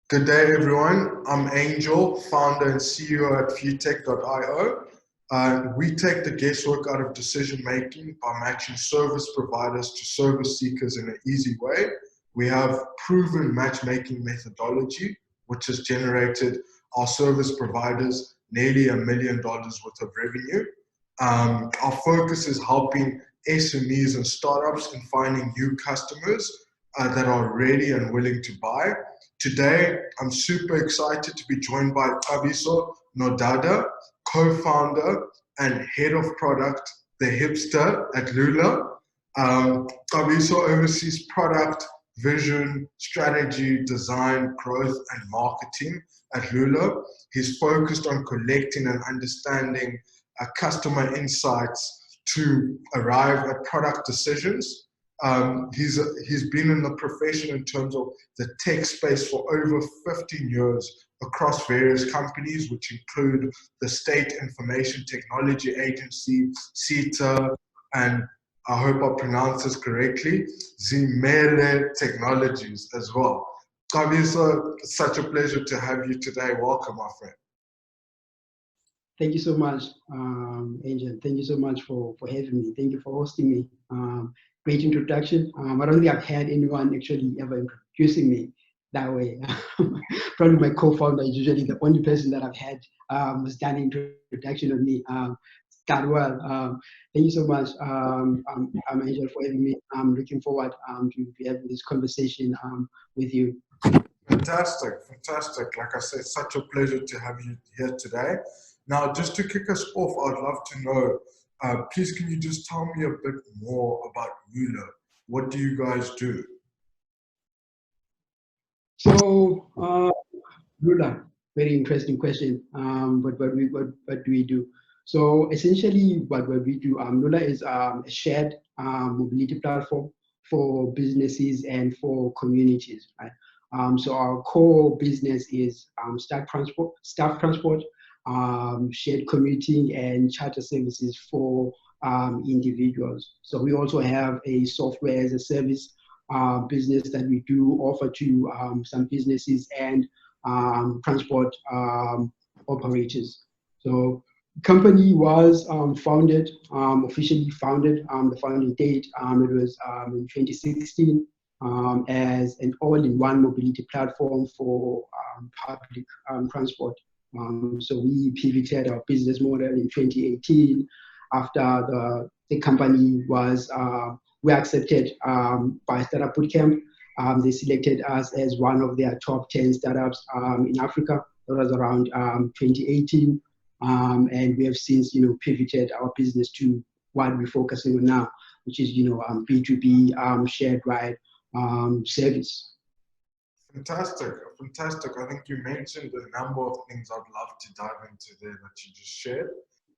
Good day, everyone. I'm Angel, founder and CEO at Futech.io. We take the guesswork out of decision making by matching service providers to service seekers in an easy way. We have proven matchmaking methodology, which has generated our service providers nearly $1 million worth of revenue. Our focus is helping SMEs and startups in finding new customers that are ready and willing to buy. Today, I'm super excited to be joined by Xabiso Nodada, co-founder and head of product, the Hipster at LULA. Xabiso oversees product, vision, strategy, design, growth, and marketing at LULA. He's focused on collecting and understanding customer insights to arrive at product decisions. He's been in the profession in terms of the tech space for over 15 years across various companies, which include the State Information Technology Agency, CETA, and I hope I pronounce this correctly, Zimele Technologies as well. Xabiso, it's such a pleasure to have you today. Welcome, my friend. Thank you so much, Angel. Thank you so much for having me. Thank you for hosting me. Great introduction. I don't think I've had anyone actually ever introducing me that way. Probably my co-founder is usually the only person that I've had who's done an introduction of me. That well. Thank you so much, I'm Angel, for having me. I'm looking forward to be having this conversation with you. Fantastic, fantastic. Like I said, such a pleasure to have you here today. Now, just to kick us off, I'd love to know, please can you just tell me a bit more about LULA? What do you guys do? So, LULA, very interesting question. But what do we do? So essentially what we do, LULA is a shared mobility platform for businesses and for communities, right? So our core business is staff transport, shared commuting and charter services for individuals. So we also have a software as a service business that we do offer to some businesses and transport operators. So the company was officially founded, the founding date, it was in 2016 as an all-in-one mobility platform for public transport. So we pivoted our business model in 2018 after the company was, we accepted by Startup Bootcamp. They selected us as one of their top 10 startups in Africa. That was around 2018. And we have since, pivoted our business to what we're focusing on now, which is, B2B shared ride service. Fantastic, fantastic. I think you mentioned a number of things I'd love to dive into there that you just shared.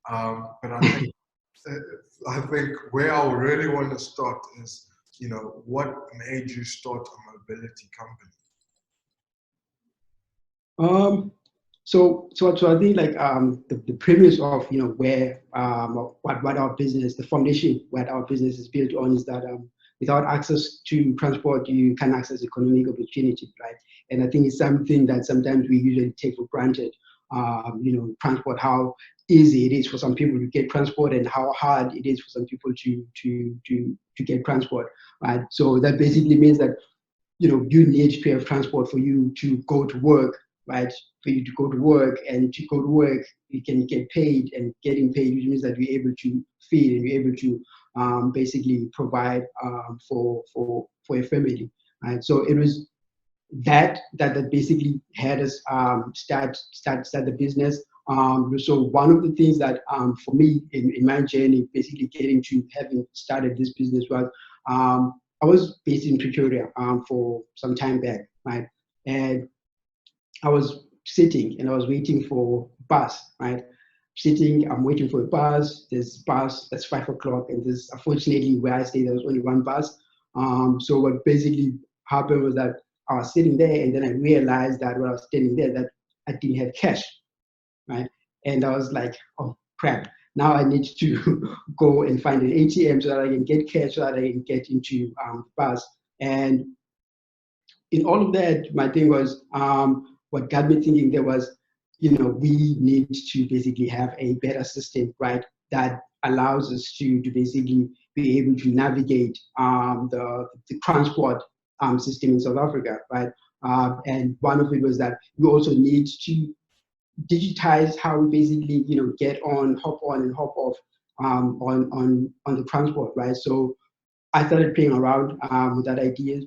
But I think where I really want to start is, what made you start a mobility company? So I think like the premise of where what our business, the foundation what our business is built on is that without access to transport, you can access economic opportunity, right? And I think it's something that sometimes we usually take for granted. Transport, how easy it is for some people to get transport and how hard it is for some people to get transport, right? So that basically means that you need to have transport for you to go to work, right? For you to go to work, and to go to work, you can get paid, and getting paid, which means that you're able to feed and you're able to basically provide for a family, right? So it was that basically had us start the business. So one of the things that for me in my journey, basically getting to having started this business was I was based in Pretoria for some time back, right? And I was sitting and I was waiting for a bus, right? I'm waiting for a bus. There's a bus that's 5 o'clock, and there's, unfortunately, where I stay, there was only one bus. So what basically happened was that I was sitting there, and then I realized that when I was standing there, that I didn't have cash, right? And I was like, oh crap! Now I need to go and find an ATM so that I can get cash, so that I can get into the bus. And in all of that, my thing was, what got me thinking there was, we need to basically have a better system, right, that allows us to basically be able to navigate the transport system in South Africa, right? And one of it was that we also need to digitize how we basically, get on, hop on, and hop off on the transport, right? So I started playing around with that idea.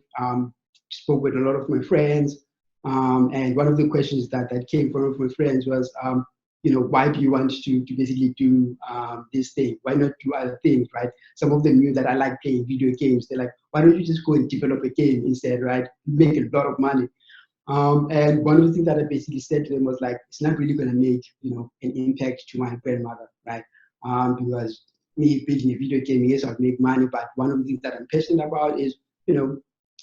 Spoke with a lot of my friends, and one of the questions that came from one of my friends was, why do you want to basically do this thing? Why not do other things, right? Some of them knew that I like playing video games. They're like, why don't you just go and develop a game instead, right? Make a lot of money. And one of the things that I basically said to them was like, it's not really going to make, an impact to my grandmother, right? Because me building a video game, yes, I'll make money, but one of the things that I'm passionate about is,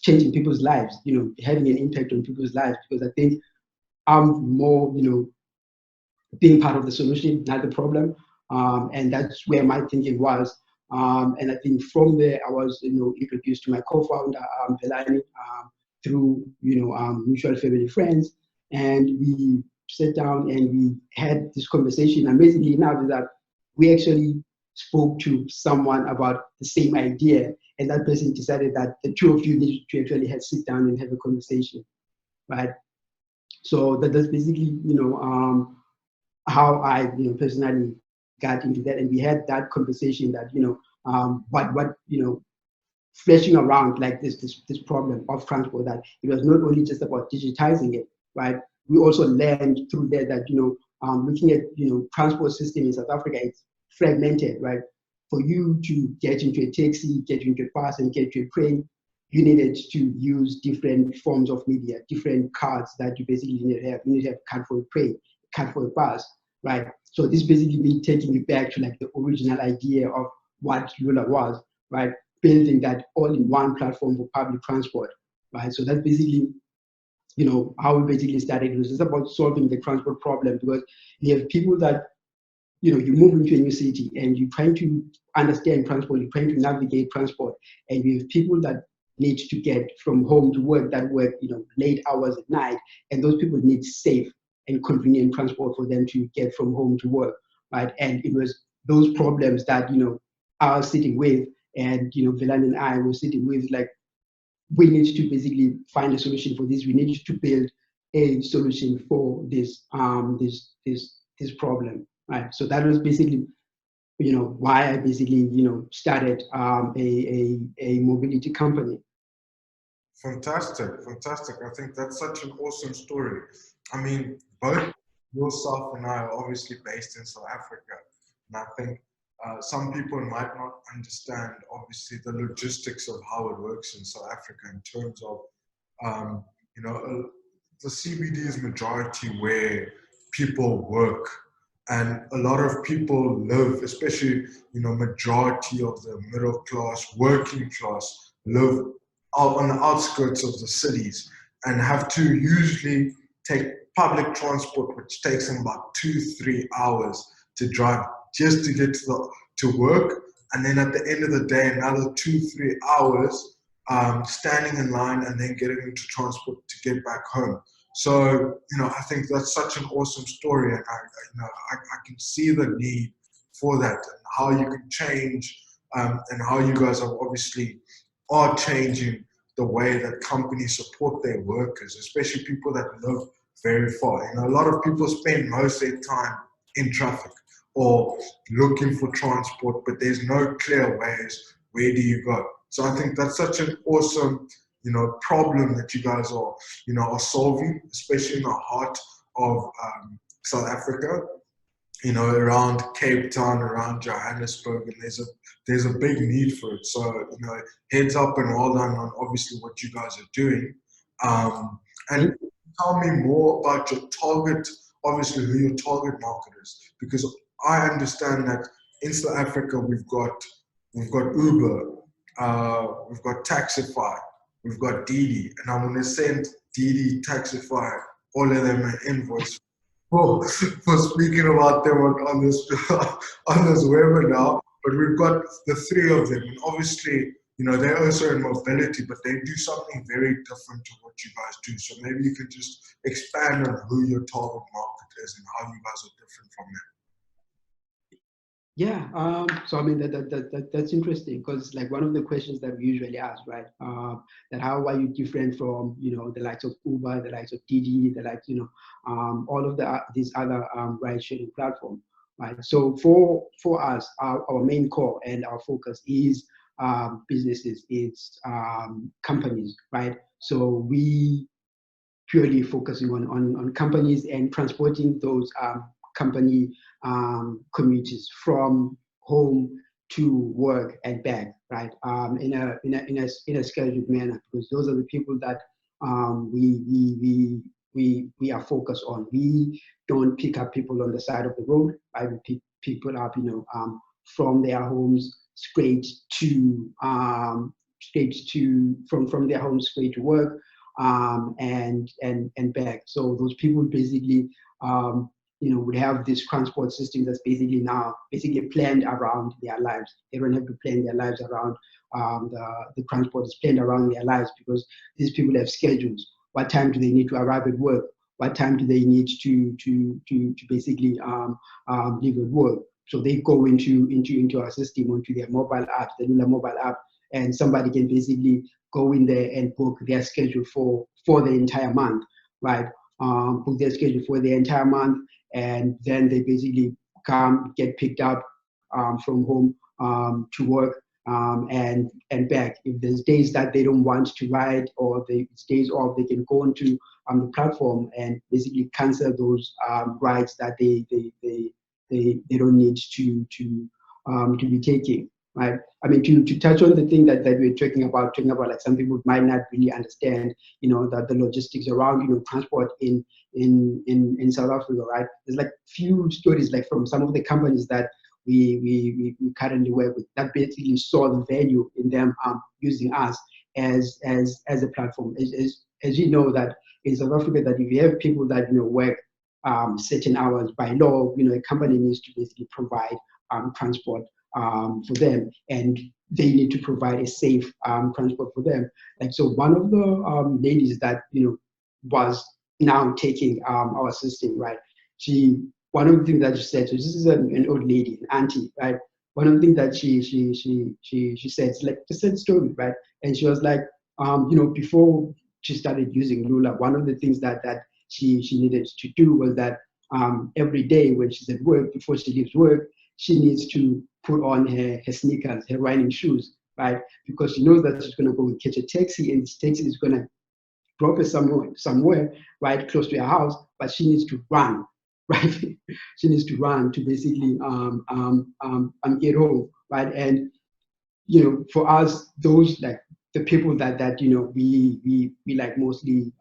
changing people's lives, having an impact on people's lives, because I think I'm more, being part of the solution, not the problem. And that's where my thinking was. And I think from there, I was, introduced to my co-founder, Velani, through, mutual family friends. And we sat down and we had this conversation. Amazingly enough, is that we actually spoke to someone about the same idea. And that person decided that the two of you need to actually sit down and have a conversation, right? So that's basically, how I, personally got into that, and we had that conversation that, what fleshing around like this problem of transport, that it was not only just about digitizing it, right? We also learned through that looking at transport system in South Africa, it's fragmented, right? For you to get into a taxi, get into a bus, and get to a train, you needed to use different forms of media, different cards that you basically need to have. You need to have a card for a train, a card for a bus, right? So this basically means taking you back to like the original idea of what LULA was, right? Building that all-in-one platform for public transport, right? So that's basically, how we basically started. It was just about solving the transport problem, because you have people that, you move into a new city and you're trying to understand transport, you're trying to navigate transport, and you have people that need to get from home to work, that work, late hours at night, and those people need safe and convenient transport for them to get from home to work, right? And it was those problems that, I was sitting with, and, Velan and I were sitting with, like, we need to basically find a solution for this. We need to build a solution for this this problem, right? So that was basically, why I basically, started a mobility company. Fantastic, fantastic. I think that's such an awesome story. I mean, both yourself and I are obviously based in South Africa. And I think some people might not understand, obviously, the logistics of how it works in South Africa in terms of, the CBD is majority where people work. And a lot of people live, especially, majority of the middle class, working class, live out on the outskirts of the cities and have to usually take public transport, which takes them about 2-3 hours to drive just to get to work. And then at the end of the day, another 2-3 hours standing in line and then getting into transport to get back home. So, I think that's such an awesome story, and I can see the need for that and how you can change, and how you guys are changing the way that companies support their workers, especially people that live very far. A lot of people spend most of their time in traffic or looking for transport, but there's no clear ways. Where do you go? So I think that's such an awesome, problem that you guys are solving, especially in the heart of South Africa, around Cape Town, around Johannesburg, and there's a big need for it. So, heads up and well done on obviously what you guys are doing. And tell me more about your target, obviously who your target market is, because I understand that in South Africa we've got Uber, we've got Taxify, we've got Didi, and I'm gonna send Didi, Taxify, all of them an invoice for speaking about them on this on this webinar. But we've got the three of them, and obviously, you know, they're also in mobility, but they do something very different to what you guys do. So maybe you could just expand on who your target market is and how you guys are different from them. Yeah, so I mean that's interesting, because like one of the questions that we usually ask, right? That how are you different from, you know, the likes of Uber, the likes of Didi, the likes, you know, all of these other ride sharing platforms, right? So for us, our main core and our focus is businesses, it's companies, right? So we purely focusing on companies and transporting those company commuters from home to work and back, right? In a scheduled manner, because those are the people that we are focused on. We don't pick up people on the side of the road, right? We pick people up, you know, from their homes from their homes straight to work, and back. So those people basically, you know, would have this transport system that's basically planned around their lives. They don't have to plan their lives around the transport is planned around their lives, because these people have schedules. What time do they need to arrive at work? What time do they need to basically leave at work? So they go into our system, onto their mobile app, the LULA mobile app, and somebody can basically go in there and book their schedule for the entire month, right? Book their schedule for the entire month, and then they basically get picked up from home to work, and back. If there's days that they don't want to ride, or it's days off, they can go onto the platform and basically cancel those rides that they don't need to be taking, right? I mean, to touch on the thing that we're talking about, like some people might not really understand, you know, that the logistics around, you know, transport in South Africa, right? There's like few stories, like from some of the companies that we currently work with, that basically saw the value in them using us as a platform. As you know, that in South Africa, that if you have people that, you know, work certain hours by law, you know, a company needs to basically provide transport for them, and they need to provide a safe transport for them. Like, so one of the ladies that, you know, was now taking our system, right? One of the things that she said, so this is an old lady, an auntie, right? One of the things that she said, it's like a sad story, right? And she was like, you know, before she started using LULA, one of the things that she needed to do was that every day when she's at work, before she leaves work, she needs to put on her sneakers, her running shoes, right? Because she knows that she's going to go catch a taxi, and this taxi is going to drop her somewhere, right, close to her house, but she needs to run, right? She needs to run to basically get home, right? And, you know, for us, those, like the people that you know, we like mostly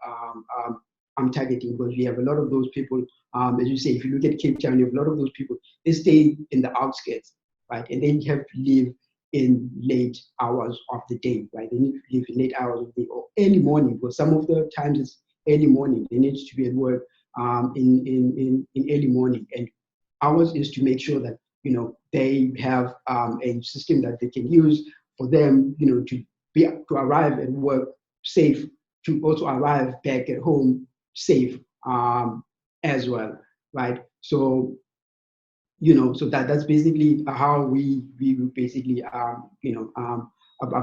I'm targeting, because we have a lot of those people. As you say, if you look at Cape Town, you have a lot of those people. They stay in the outskirts, right? And they have to live in late hours of the day, right? They need to live in late hours of the day or early morning, because some of the times it's early morning. They need to be at work in early morning. And ours is to make sure that, you know, they have a system that they can use for them, you know, to arrive at work safe, to also arrive back at home safe as well, right? So, you know, so that's basically how we basically you know, are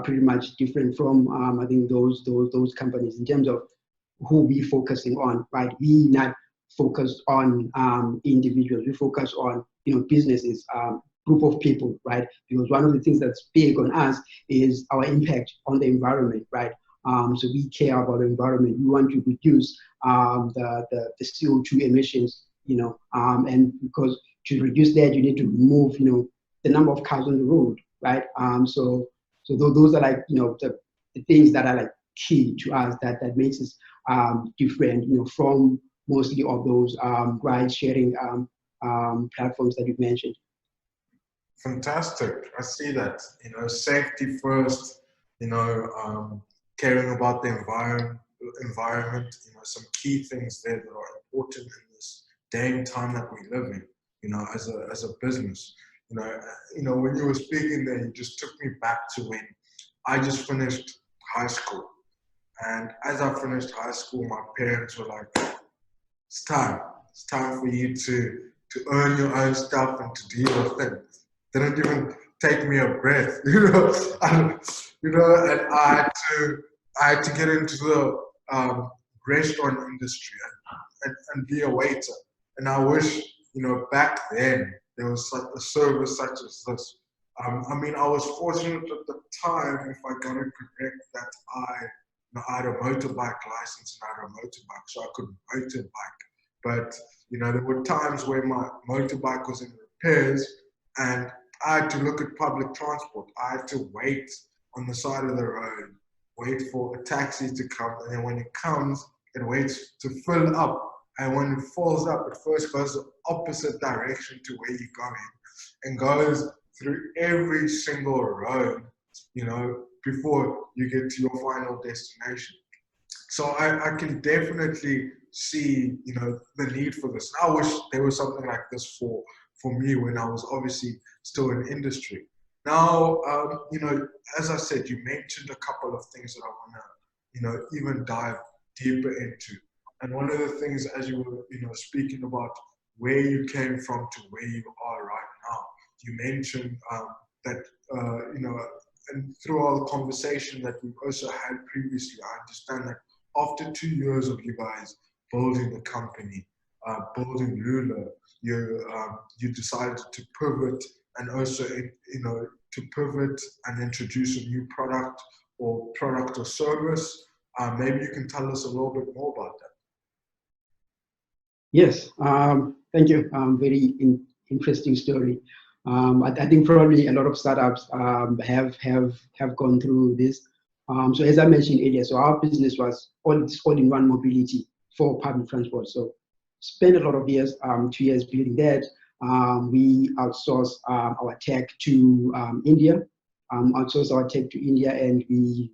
pretty much different from I think those companies in terms of who we focusing on, right? We not focused on individuals. We focus on, you know, businesses, group of people, right? Because one of the things that's big on us is our impact on the environment, right? So we care about the environment. We want to reduce the CO2 emissions, you know, and because to reduce that, you need to remove, you know, the number of cars on the road, right? So those are like, you know, the things that are like key to us, that makes us different, you know, from mostly of those ride sharing platforms that you've mentioned. Fantastic. I see that. You know, safety first, you know, caring about the environment, you know, some key things there that are important in this day and time that we live in, you know, as a business. You know, when you were speaking there, you just took me back to when I just finished high school. And as I finished high school, my parents were like, it's time. It's time for you to earn your own stuff and to do your thing. Didn't even take me a breath, and I had to get into the restaurant industry and be a waiter. And I wish, back then there was such a service such as this. I mean, I was fortunate at the time, if I got it correct, that I had a motorbike license and I had a motorbike, so I could motorbike. But there were times where my motorbike was in repairs, and I had to look at public transport. I had to wait on the side of the road, wait for a taxi to come, and then when it comes, it waits to fill up. And when it fills up, it first goes the opposite direction to where you're going, and goes through every single road, before you get to your final destination. So I can definitely see, the need for this. I wish there was something like this for me when I was obviously still in industry. Now, as I said, you mentioned a couple of things that I want to, even dive deeper into. And one of the things, as you were, speaking about where you came from to where you are right now, you mentioned that, and through our conversation that we've also had previously, I understand that after 2 years of you guys building the company, building LULA, you decided to pivot and also, to pivot and introduce a new product or service. Maybe you can tell us a little bit more about that. Yes, thank you. Very interesting story. I think probably a lot of startups have gone through this. So as I mentioned earlier, so our business was all-in-one mobility for public transport. So spent a lot of years, 2 years building that. We outsourced our tech to India, and we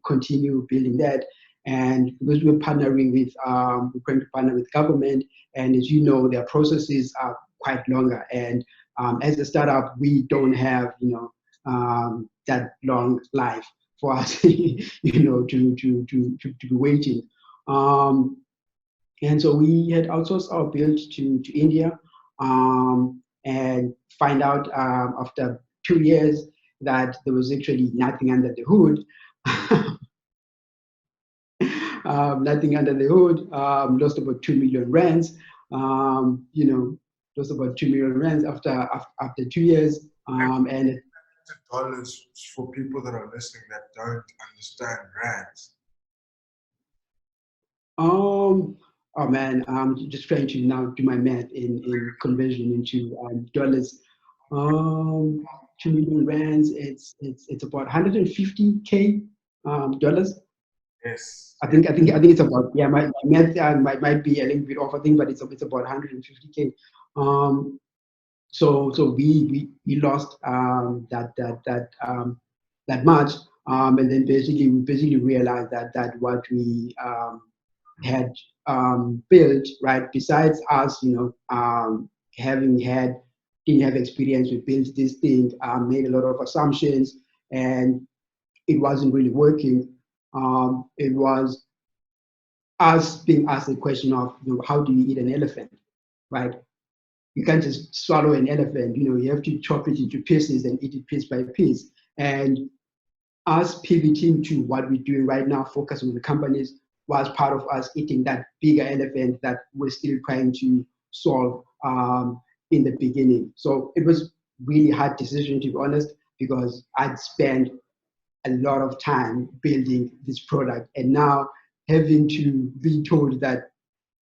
continue building that. And because we're partnering with, we're going to partner with government, and as you know, their processes are quite longer. And as a startup, we don't have, that long life for us, to be waiting. And so we had outsourced our build to India, and find out after 2 years that there was actually nothing under the hood. Nothing under the hood. Lost about 2 million rands. Lost about 2 million rands after 2 years. And dollars for people that are listening that don't understand rands. Oh man, I'm just trying to now do my math in conversion into dollars. 2 million rands. It's about 150K dollars. Yes. I think it's about, yeah, my math might be a little bit off, I think, but it's about 150K. So we lost that much, and then we realized that what we had built, right, besides us, didn't have experience, we built this thing, made a lot of assumptions, and it wasn't really working. It was us being asked the question of, how do you eat an elephant, right? You can't just swallow an elephant, you have to chop it into pieces and eat it piece by piece. And us pivoting to what we're doing right now, focusing on the companies, was part of us eating that bigger elephant that we're still trying to solve in the beginning. So it was really hard decision, to be honest, because I'd spent a lot of time building this product, and now having to be told that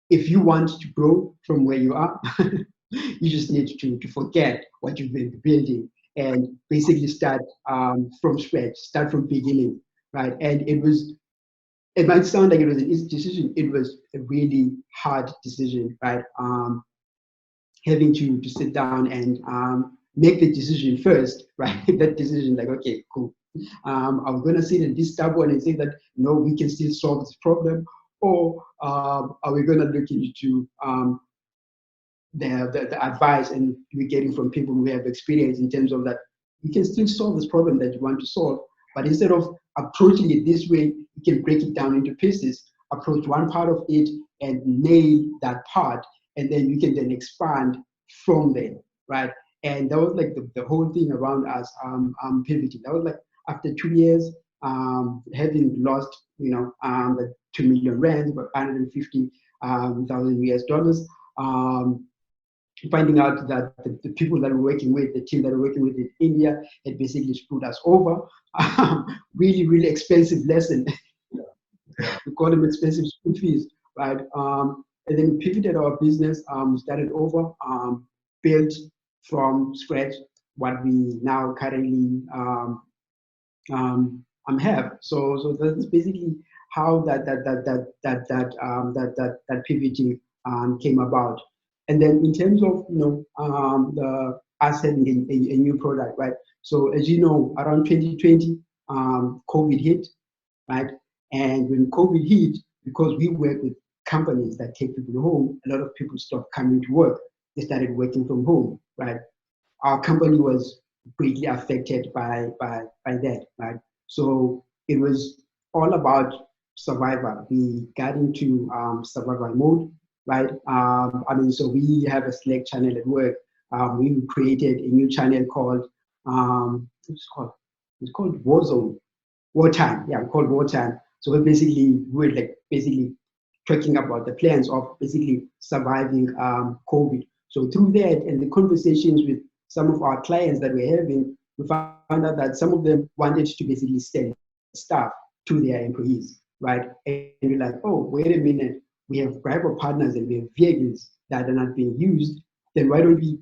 if you want to grow from where you are, you just need to forget what you've been building and basically start from scratch, start from beginning, right? And it might sound like it was an easy decision. It was a really hard decision, right? Having to sit down and make the decision first, right? That decision, like, okay, cool. I'm gonna sit in this stubborn and say that, no, we can still solve this problem, or are we gonna look into the advice and we're getting from people who have experience in terms of that we can still solve this problem that you want to solve, But instead of approaching it this way, you can break it down into pieces, approach one part of it and nail that part, and then you can then expand from there, right? And that was like the whole thing around us pivoting. That was like after 2 years, having lost, the 2 million rands, about 150,000 US dollars, finding out that the people that we're working with, the team that we're working with in India, had basically screwed us over. Really, really expensive lesson. We call them expensive school fees, right? And then we pivoted our business, started over, built from scratch what we now currently have. So that's basically how that pivoting came about. And then in terms of us having a new product, right? So as you know, around 2020, COVID hit, right? And when COVID hit, because we work with companies that take people home, a lot of people stopped coming to work. They started working from home, right? Our company was greatly affected by that, right? So it was all about survival. We got into survival mode, right? So we have a Slack channel at work. We created a new channel called it's called Warzone, Wartime. Yeah, called Wartime. So we're basically talking about the plans of basically surviving COVID. So through that and the conversations with some of our clients that we're having, we found out that some of them wanted to basically sell stuff to their employees, right? And we're like, oh, wait a minute, we have private partners and we have vehicles that are not being used. Then why don't we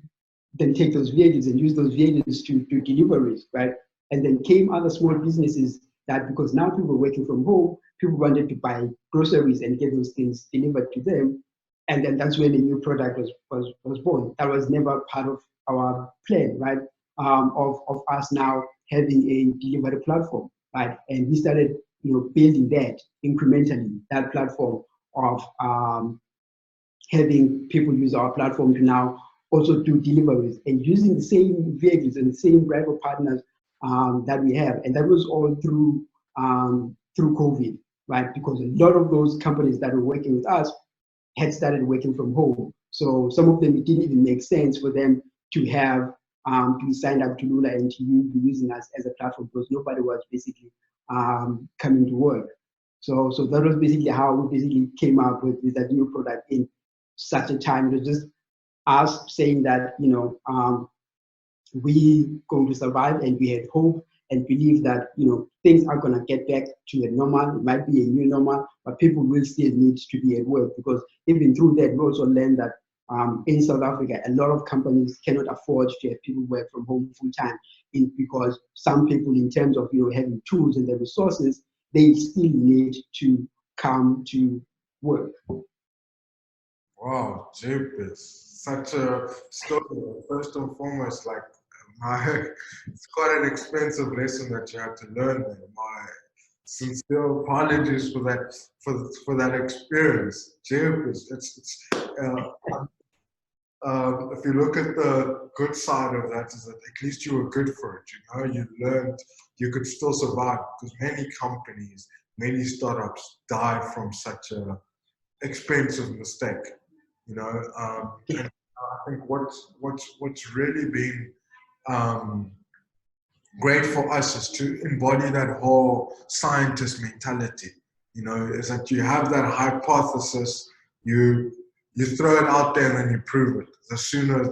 then take those vehicles and use those vehicles to do deliveries, right? And then came other small businesses that, because now people were working from home, people wanted to buy groceries and get those things delivered to them. And then that's when the new product was born. That was never part of our plan, right? Of us now having a delivery platform, right? And we started, building that incrementally, that platform of having people use our platform to now also do deliveries and using the same vehicles and the same driver partners that we have. And that was all through COVID, right? Because a lot of those companies that were working with us had started working from home. So some of them, it didn't even make sense for them to have to be signed up to LULA and to be using us as a platform, because nobody was basically coming to work. So that was basically how we basically came up with that new product in such a time. It was just us saying that, we going to survive, and we had hope and believe that, things are going to get back to a normal. It might be a new normal, but people will still need to be at work, because even through that, we also learned that in South Africa, a lot of companies cannot afford to have people work from home full time, because some people, in terms of having tools and the resources, they still need to come to work. Wow, jeepers. Such a story. First and foremost, it's quite an expensive lesson that you had to learn there. My sincere apologies for that experience. Jeepers. If you look at the good side of that, is that at least you were good for it. You learned you could still survive, because many companies, many startups die from such a expensive mistake. And I think what's really been great for us is to embody that whole scientist mentality. Is that you have that hypothesis, you throw it out there and then you prove it. The sooner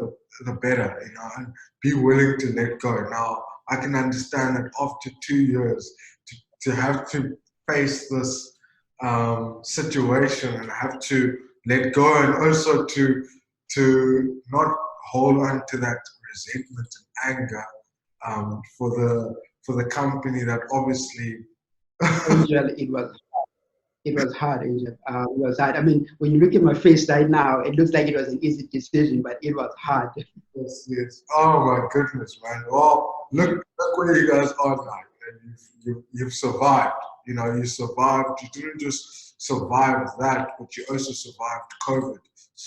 the better, and be willing to let go. Now, I can understand that after 2 years to have to face this situation and have to let go, and also to not hold on to that resentment and anger for the company that obviously. Angel, it was hard, Angel. It was hard. I mean, when you look at my face right now, it looks like it was an easy decision, but it was hard. Yes. Oh my goodness, man. Well, look where you guys are now, and you've survived. You survived. You didn't just survive that, but you also survived COVID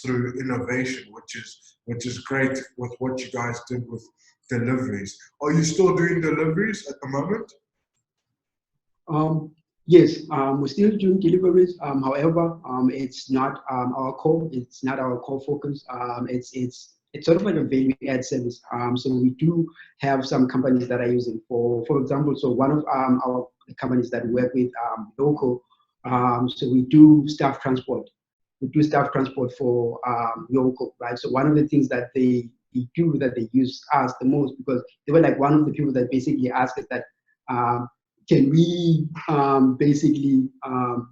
through innovation, which is great with what you guys did with deliveries. Are you still doing deliveries at the moment? Yes, we're still doing deliveries. However, it's not our core. It's not our core focus. It's sort of like a value add service. So we do have some companies that are using for example. So one of our companies that we work with local. So we do staff transport. We do staff transport for local, right? So one of the things that they do that they use us the most, because they were like one of the people that basically asked us that. Can we basically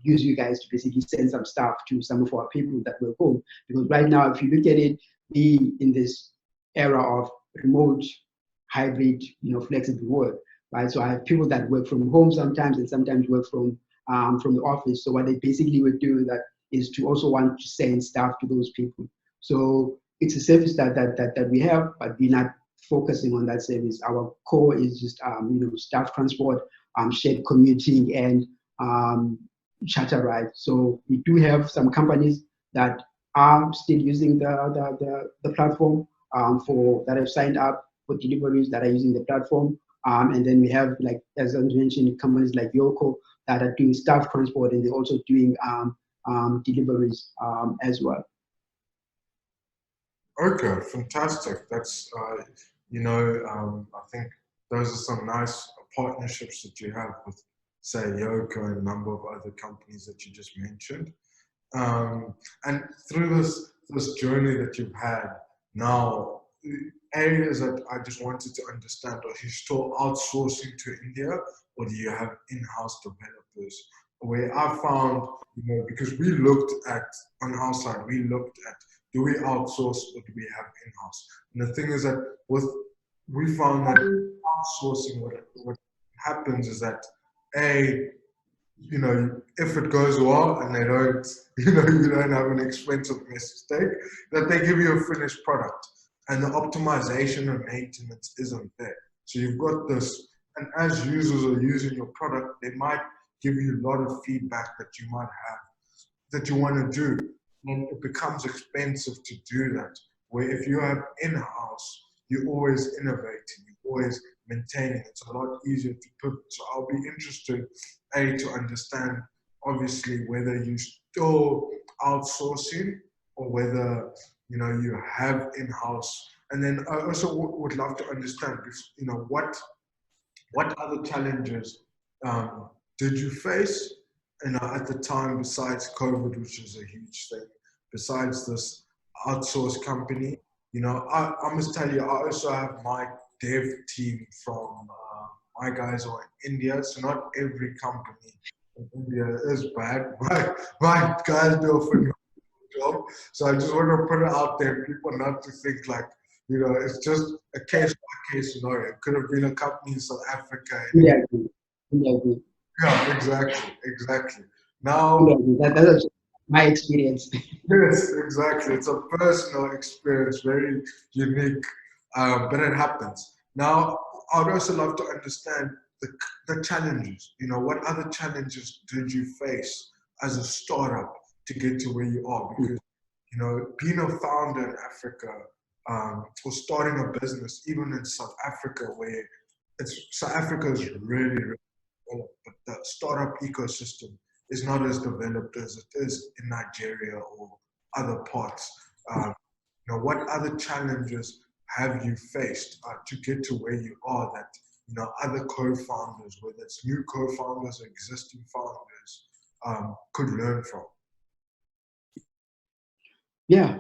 use you guys to basically send some stuff to some of our people that work home? Because right now, if you look at it, we in this era of remote, hybrid, flexible work, right? So I have people that work from home sometimes and sometimes work from the office. So what they basically would do is to also want to send stuff to those people. So it's a service that we have, but we're not focusing on that service. Our core is just staff transport, shared commuting, and charterized. So we do have some companies that are still using the platform for that have signed up for deliveries that are using the platform. And then we have, like as I mentioned, companies like Yoko that are doing staff transport, and they're also doing deliveries as well. Okay, fantastic. That's, I think those are some nice partnerships that you have with, say, Yoko and a number of other companies that you just mentioned. And through this journey that you've had now, areas that I just wanted to understand, are you still outsourcing to India, or do you have in-house developers? Where I found, because we looked at, on our side, we looked at, do we outsource or do we have in-house? And the thing is that we found that outsourcing, what happens is that, if it goes well and they don't, you don't have an expensive mistake, that they give you a finished product and the optimization and maintenance isn't there. So you've got this, and as users are using your product, they might give you a lot of feedback that you might have, that you want to do. And it becomes expensive to do that. Where if you have in-house, you're always innovating, you're always maintaining. It's a lot easier to pivot. So I'll be interested, to understand, obviously, whether you still outsourcing or whether, you have in-house. And then I also would love to understand, what other challenges did you face, at the time, besides COVID, which is a huge thing, besides this outsourced company? I must tell you, I also have my dev team from my guys are in India, so not every company in India is bad. My guys do a phenomenal job. So I just want to put it out there, people not to think like, it's just a case-by-case scenario. It could have been a company in South Africa. Yeah, yeah, exactly. Now, that's my experience. yes, exactly. It's a personal experience, very unique, but it happens. Now, I'd also love to understand the challenges. What other challenges did you face as a startup to get to where you are? Because, being a founder in Africa, or starting a business, even in South Africa, where South Africa is really, really developed, but the startup ecosystem is not as developed as it is in Nigeria or other parts. What other challenges have you faced to get to where you are that, other co-founders, whether it's new co-founders or existing founders, could learn from? Yeah,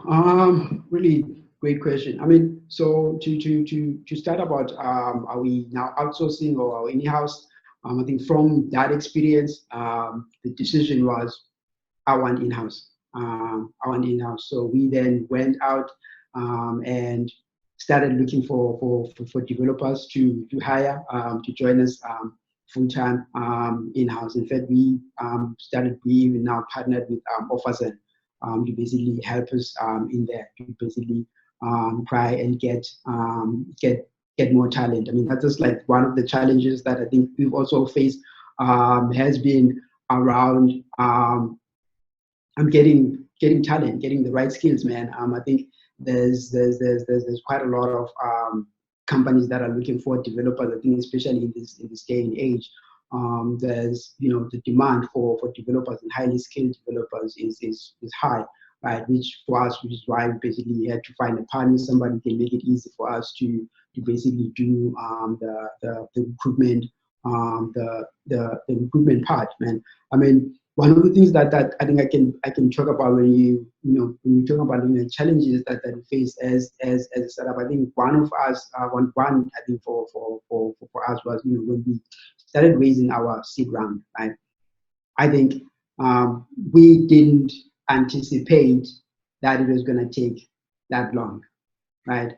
really great question. I mean, so to start about, are we now outsourcing or are we in-house? I think from that experience, the decision was I want in-house. So we then went out and started looking for developers to hire to join us full-time in-house. In fact, we even now partnered with Offers to basically help us in there, to basically try and get more talent. I mean, that's just like one of the challenges that I think we've also faced has been around getting talent, getting the right skills, man. I think there's quite a lot of companies that are looking for developers. I think especially in this day and age. there's, the demand for developers and highly skilled developers is high, right? Which is why we basically had to find a partner, somebody who can make it easy for us to basically do the recruitment, the recruitment part, man. I mean, one of the things that I think I can talk about when when we talk about challenges that we face as a startup. I think one of us, one I think for us was when we started raising our seed round, right? I think we didn't anticipate that it was going to take that long, right?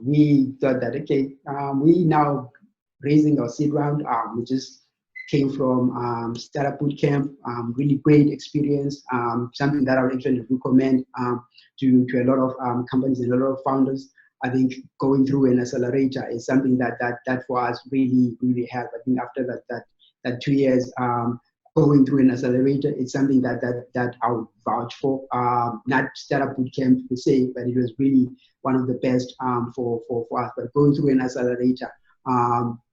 We thought that, okay, we now raising our seed round, we just came from startup bootcamp, really great experience, something that I would actually recommend to a lot of companies and a lot of founders. I think going through an accelerator is something that for us really helped. I think after that 2 years, going through an accelerator, it's something that I would vouch for. Not startup bootcamp per se, but it was really one of the best for us. But going through an accelerator,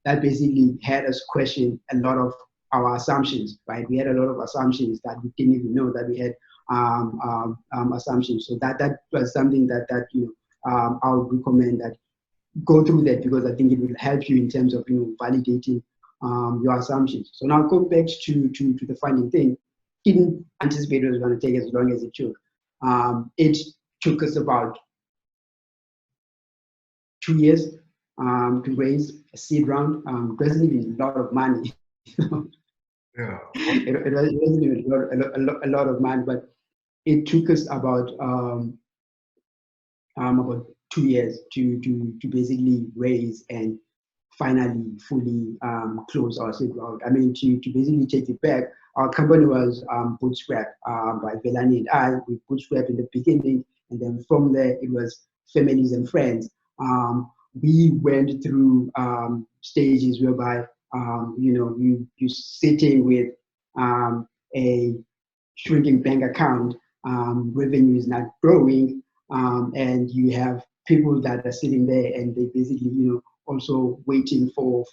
that basically had us question a lot of our assumptions, right? We had a lot of assumptions that we didn't even know that we had assumptions. So that was something that I would recommend that go through that, because I think it will help you in terms of validating your assumptions. So now going back to the funding thing, didn't anticipate it was going to take as long as it took. It took us about 2 years to raise a seed round. It wasn't even a lot of money. Yeah. It wasn't even a lot of money, but it took us about 2 years to basically raise and finally fully close our seed round. I mean, to basically take it back, our company was bootstrapped by Velani and I. We bootstrapped in the beginning, and then from there it was families and friends. We went through stages whereby you sitting with a shrinking bank account, revenue is not growing, and you have people that are sitting there and they basically also waiting for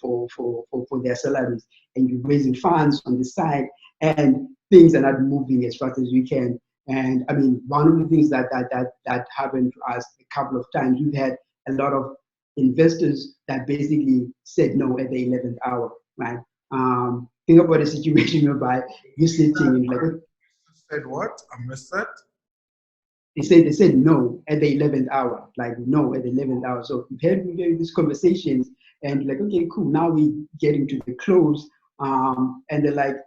their salaries, and you're raising funds on the side, and things are not moving as fast as we can. And I mean, one of the things that happened to us a couple of times, we've had a lot of investors that basically said no at the 11th hour, right? Think about a situation whereby you're sitting and like, said what? I missed that. They said no at the 11th hour, like no at the 11th hour. So we had these conversations and like, okay, cool. Now we getting to the close, and they're like,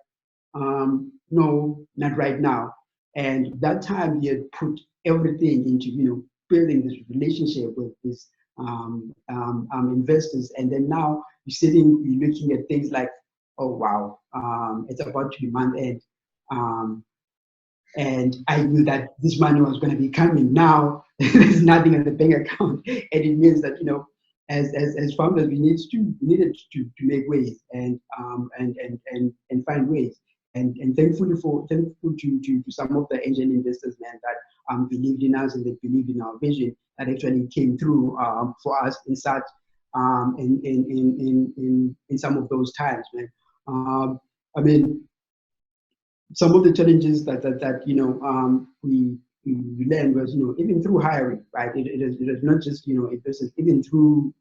no, not right now. And that time we had put everything into building this relationship with these investors, and then now you're looking at things like, oh wow, it's about to be month end. And I knew that this money was going to be coming. Now there's nothing in the bank account, and it means that as founders we needed to make ways and find ways. And thankful to some of the angel investors, man, that believed in us and they believed in our vision, that actually came through for us in such in some of those times, man. I mean, some of the challenges that we learned was even through hiring, right? It is not just investors, even through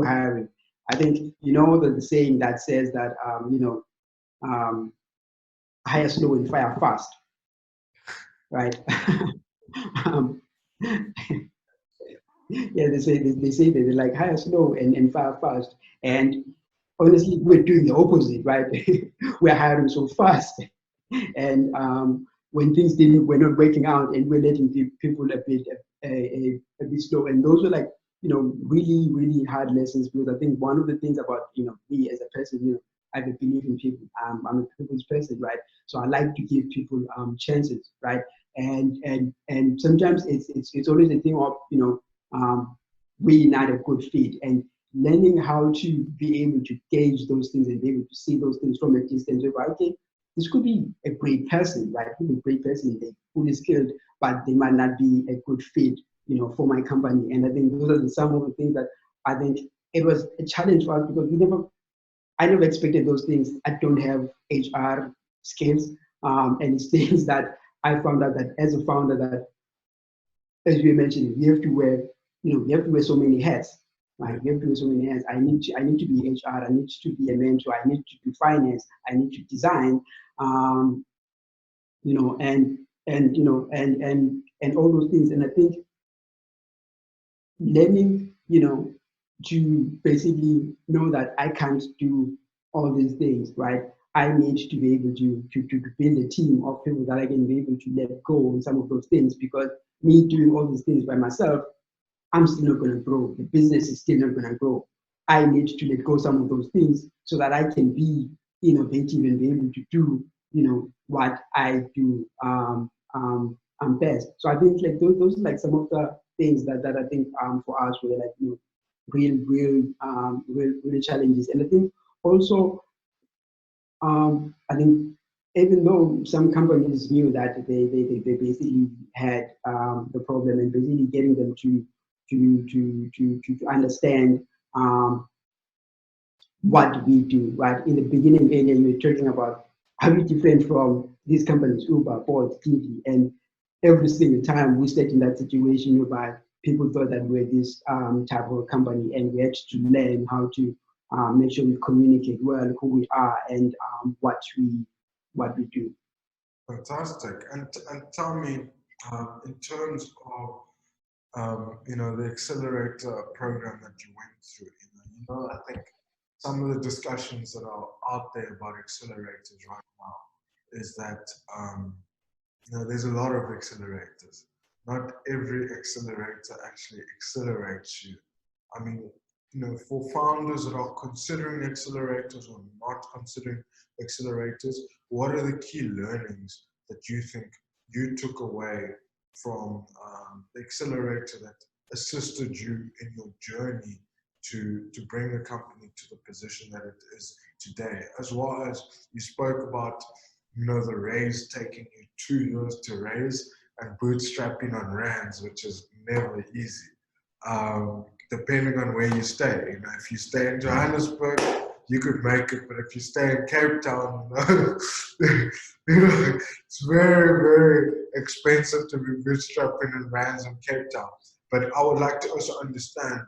hiring. I think the saying that says that hire slow and fire fast, right? Yeah, they say that they like hire slow and fire fast, and honestly, we're doing the opposite, right? We're hiring so fast, and when things were not working out, and we're letting people a bit slow, and those were like really hard lessons, because I think one of the things about me as a person, I believe in people. I'm a people's person, right? So I like to give people chances, right? And sometimes it's always a thing of really not a good fit, and learning how to be able to gauge those things and be able to see those things from a distance. Okay, this could be a great person, right? Could be a great person, they're fully skilled, but they might not be a good fit, for my company. And I think those are some of the things that I think it was a challenge for us, because we never I never expected those things. I don't have HR skills, and it's things that I found out that as a founder, that as you mentioned, you have to wear, you have to wear so many hats. Right? You have to wear so many hats. I need to be HR. I need to be a mentor. I need to do finance. I need to design. And all those things. And I think learning, to basically know that I can't do all these things, right? I need to be able to build a team of people that I can be able to let go on some of those things, because me doing all these things by myself, I'm still not going to grow. The business is still not going to grow. I need to let go some of those things so that I can be innovative and be able to do, what I do best. So I think like those are like some of the things that I think for us were like real challenges. And I think also I think even though some companies knew that they basically had the problem, and basically getting them to understand what we do, right? In the beginning, earlier, you were talking about how we different from these companies, Uber, Bolt, Didi, and every single time we stayed in that situation whereby people thought that we're this type of company, and we had to learn how to make sure we communicate well who we are and what we do. Fantastic. And tell me, in terms of the accelerator program that you went through, I think some of the discussions that are out there about accelerators right now is that there's a lot of accelerators. Not every accelerator actually accelerates you. I mean, for founders that are considering accelerators or not considering accelerators, what are the key learnings that you think you took away from the accelerator that assisted you in your journey to bring the company to the position that it is today? As well as you spoke about, the raise taking you 2 years to raise, and bootstrapping on rands, which is never easy. Depending on where you stay. If you stay in Johannesburg, you could make it, but if you stay in Cape Town, it's very, very expensive to be bootstrapping in rands in Cape Town. But I would like to also understand,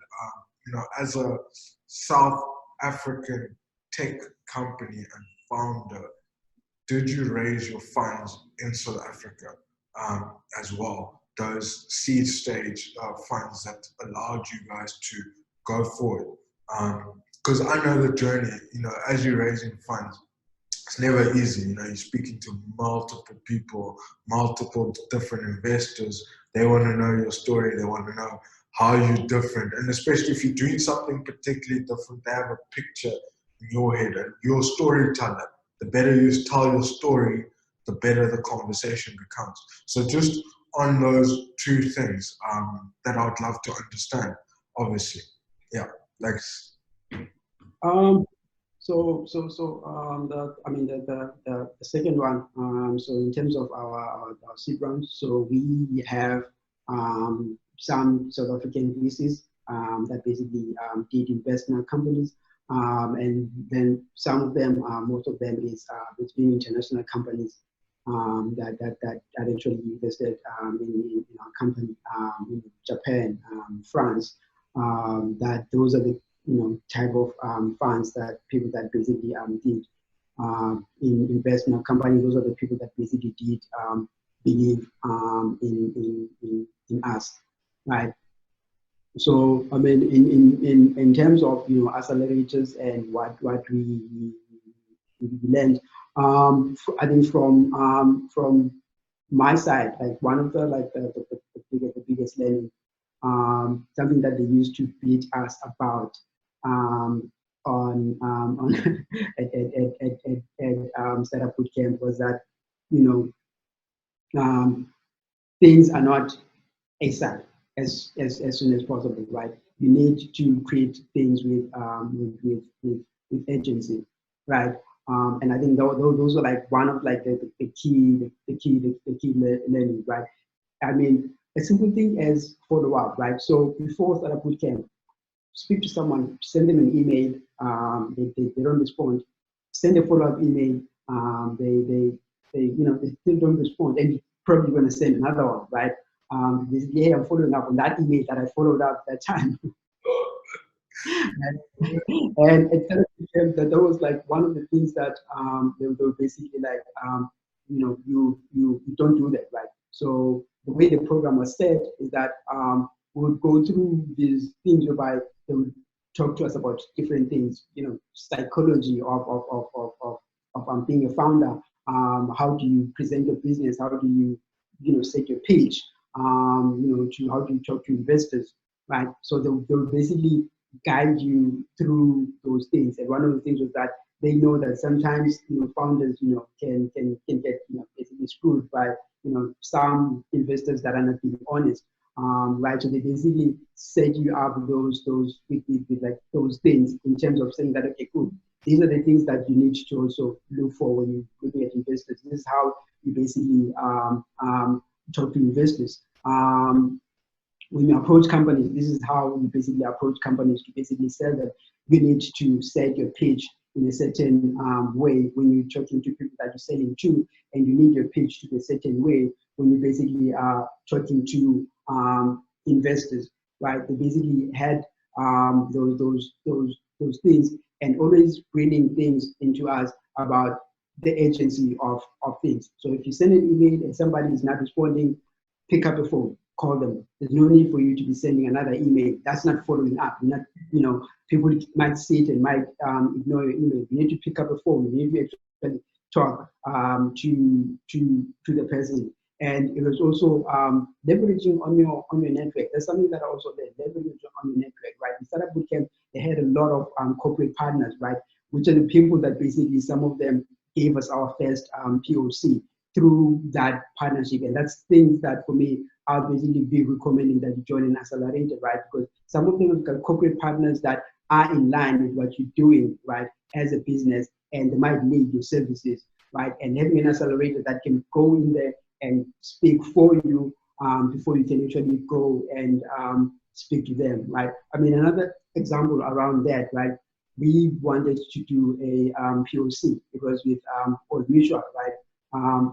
as a South African tech company and founder, did you raise your funds in South Africa as well? Those seed stage funds that allowed you guys to go forward. Because I know the journey, as you're raising funds, it's never easy. You're speaking to multiple people, multiple different investors. They want to know your story. They want to know how you're different. And especially if you're doing something particularly different, they have a picture in your head. And you're a storyteller. The better you tell your story, the better the conversation becomes. So just on those two things that I would love to understand, obviously. Yeah, thanks. The second one. So in terms of our seed round, so we have some South African VCs that basically did invest in our companies, and then some of them, most of them is between international companies that actually invested in our company in Japan, France. That those are the type of funds that people that basically did invest in our company. Those are the people that basically did believe in us, right? So I mean, in terms of accelerators and what we learned, I think from my side, like one of the biggest learning, something that they used to beat us about at Startup Bootcamp was that things are not ASAP as soon as possible, right? You need to create things with urgency, right? And I think those are like one of like the key learning, right? I mean, a simple thing as follow up, right? So before Startup Bootcamp, speak to someone, send them an email, they don't respond. Send a follow-up email, they still don't respond, and you're probably going to send another one, right? Basically, hey, I'm following up on that email that I followed up that time. And it kind of became that was like one of the things that they were basically like, you don't do that, right? So the way the program was set is that we would go through these things whereby they would talk to us about different things, psychology of being a founder. How do you present your business? How do you set your pitch? How do you talk to investors, right? So they'll basically guide you through those things. And one of the things was that they know that sometimes founders can get basically screwed by some investors that are not being honest, right? So they basically set you up with like those things in terms of saying that, okay, cool, these are the things that you need to also look for when you're looking at investors. This is how you basically talk to investors. When you approach companies, this is how you basically approach companies to basically sell them. You need to set your pitch in a certain way when you're talking to people that you're selling to, and you need your pitch to be a certain way when you basically are talking to investors, right? They basically had those things, and always bringing things into us about the agency of things. So if you send an email and somebody is not responding, pick up the phone, call them. There's no need for you to be sending another email. That's not following up. You're not, people might see it and might ignore your email. You need to pick up the phone. You need to actually talk to the person. And it was also leveraging on your network. That's something that I also did, leveraging on your network, right? In Startup Bootcamp, they had a lot of corporate partners, right? Which are the people that basically, some of them gave us our first POC through that partnership. And that's things that for me, I'll basically be recommending that you join an accelerator, right? Because some of them have got corporate partners that are in line with what you're doing, right, as a business, and they might need your services, right? And having an accelerator that can go in there and speak for you before you can actually go and speak to them, right? I mean, another example around that, right? We wanted to do a POC. It was with Old Mutual, right?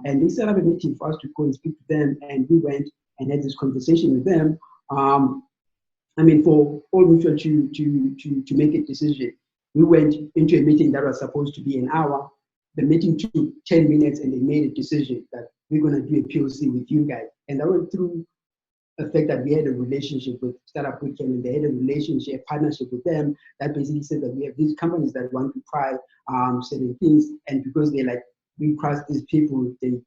And they set up a meeting for us to go and speak to them, and we went and had this conversation with them. I mean, for Old Mutual to make a decision, we went into a meeting that was supposed to be an hour. The meeting took 10 minutes, and they made a decision that we're going to do a POC with you guys. And that went through the fact that we had a relationship with Startup Bootcamp, and they had a relationship, partnership with them that basically said that we have these companies that want to try certain things, and because they like, we trust these people, they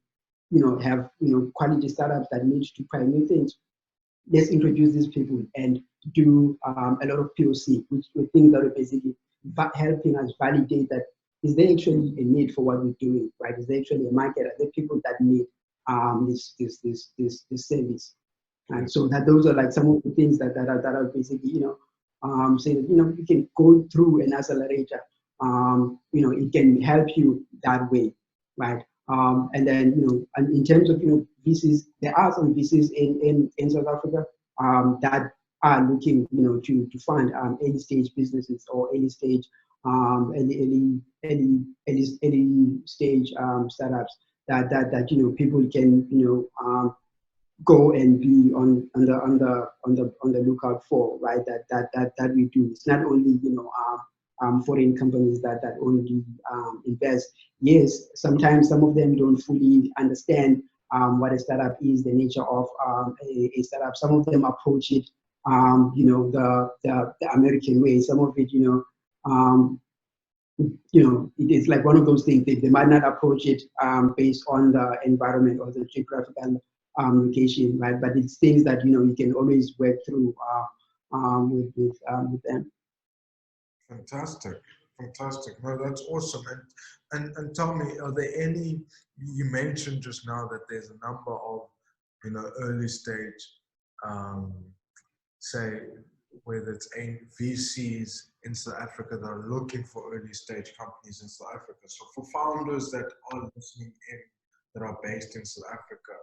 have quality startups that need to try new things. Let's introduce these people and do a lot of POC, which we think that are basically helping us validate that is there actually a need for what we're doing, right? Is there actually a market? Are there people that need this service? And so that those are like some of the things that are basically saying that you can go through an accelerator. It can help you that way, right? And then and in terms of VCs, there are some VCs in South Africa that are looking to fund early stage businesses or early stage early stage startups that people can go and be on the lookout for, right? That we do. It's not only foreign companies that only invest. Yes, sometimes some of them don't fully understand what a startup is, the nature of a startup. Some of them approach it, the American way. Some of it, it is like one of those things. They might not approach it based on the environment or the geographical location, right? But it's things that you can always work through with them. Fantastic. No, that's awesome. And tell me, are there any, you mentioned just now that there's a number of, early stage, say, whether it's VCs in South Africa that are looking for early stage companies in South Africa. So for founders that are listening in, that are based in South Africa,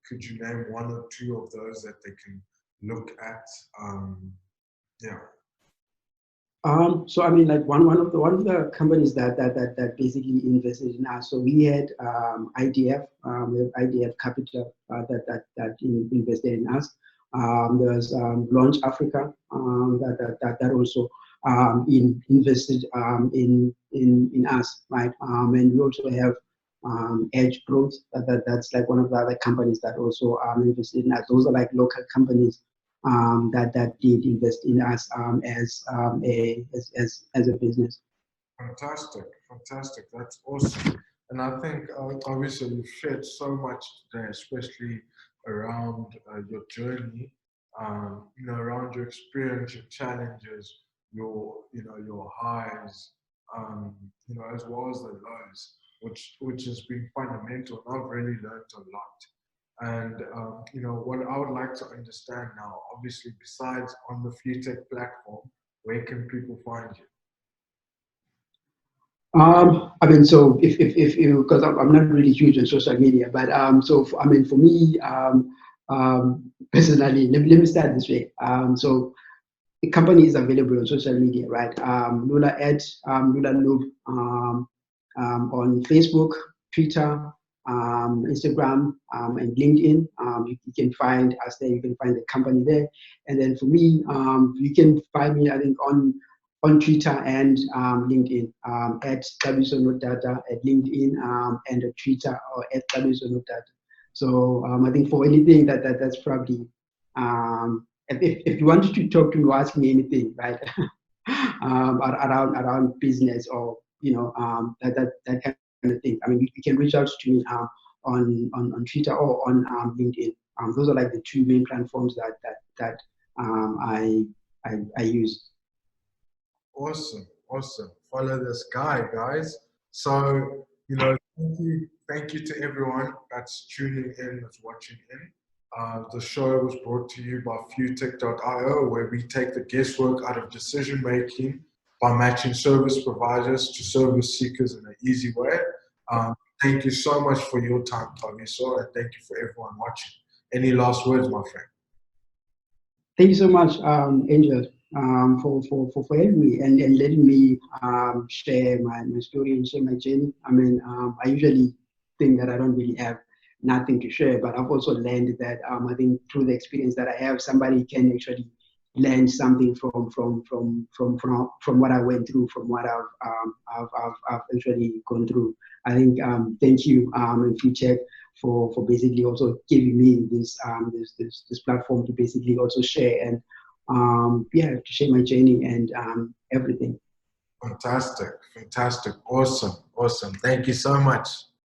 could you name one or two of those that they can look at Yeah. So I mean, like one of the companies that basically invested in us. So we had IDF, we have IDF Capital that invested in us. There's Launch Africa that also invested in us, right? And we also have Edge Growth. That's like one of the other companies that also invested in us. Those are like local companies that did invest in us as a business. Fantastic, fantastic. That's awesome. And I think obviously you've shared so much today, especially around your journey, around your experience, your challenges, your highs, as well as the lows, which has been fundamental. And I've really learned a lot. And what I would like to understand now, obviously, besides on the Futech platform, where can people find you? I mean, so if you, because I'm not really huge on social media, but I mean, for me, personally, let me start this way. So the company is available on social media, right? LULA LULA Loop, on Facebook, Twitter, Instagram, and LinkedIn. You can find us there. You can find the company there. And then for me, you can find me, I think, on Twitter and LinkedIn, at Xabiso Nodada at LinkedIn, and at Twitter, or at Xabiso Nodada. So I think for anything that's probably, if you wanted to talk to me or ask me anything, right, around business, or that kind of thing, I mean, you can reach out to me on Twitter or on LinkedIn. Those are like the two main platforms that I use. Awesome, awesome. Follow this guy, guys. So, thank you to everyone that's tuning in, that's watching in. The show was brought to you by Futech.io, where we take the guesswork out of decision making by matching service providers to service seekers in an easy way. Thank you so much for your time, Xabiso, and thank you for everyone watching. Any last words, my friend? Thank you so much, Angel, for having me and letting me share my story and share my journey. I mean, I usually think that I don't really have nothing to share, but I've also learned that I think through the experience that I have, somebody can actually learn something from what I went through, from what I've actually gone through. I think thank you, and Futech, for basically also giving me this platform to basically also share and to share my journey and everything. Fantastic, fantastic, awesome, awesome. Thank you so much.